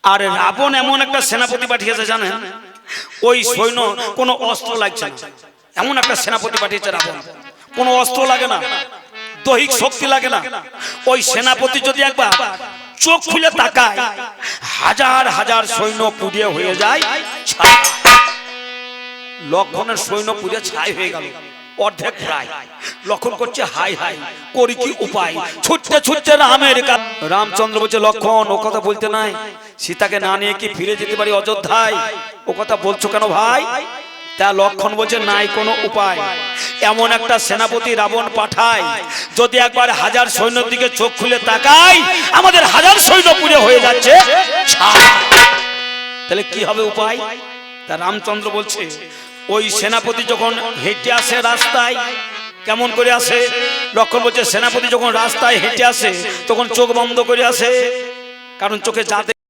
আর রাবণ এমন একটা সেনাপতি পাঠিয়েছে জানেন, ওই সৈন্য কোনো অস্ত্র লাগছে না, এমন একটা সেনাপতি পাঠিয়েছে রাবণ, কোনো অস্ত্র লাগে না, দৈহিক শক্তি লাগে না। ওই সেনাপতি যদি একবার চোখ খুলে তাকায়, হাজার হাজার সৈন্য পুড়িয়ে হয়ে যায় ছাই। লক্ষণের সৈন্য পুড়ে ছাই হয়ে গেল, অর্ধেক প্রায়। লক্ষণ করছে হাই হাই, করি কি উপায়, ছুটতে ছুটতে রামের কাছে। রামচন্দ্র বলছে লক্ষণ ও কথা বলতে নাই, সীতাকে না নিয়ে কি ফিরে যেতে পারি অযোধ্যায়? ও কথা বলছো কেন ভাই? তা লক্ষণ বলছে নাই কোনো উপায়। এমন একটা সেনাপতি রাবণ পাঠায়, যদি একবার হাজার সৈন্যের দিকে চোখ খুলে তাকাই, আমাদের হাজার সৈন্য পুড়ে হয়ে যাচ্ছে ছাই। তাহলে কি হবে উপায়? তা রামচন্দ্র বলছে ওই সেনাপতি যখন হেঁটে আসে রাস্তায়, কেমন করে আসে? লক্ষণ বলছে সেনাপতি যখন রাস্তায় হেঁটে আসে তখন চোখ বন্ধ করে আসে, কারণ চোখে যা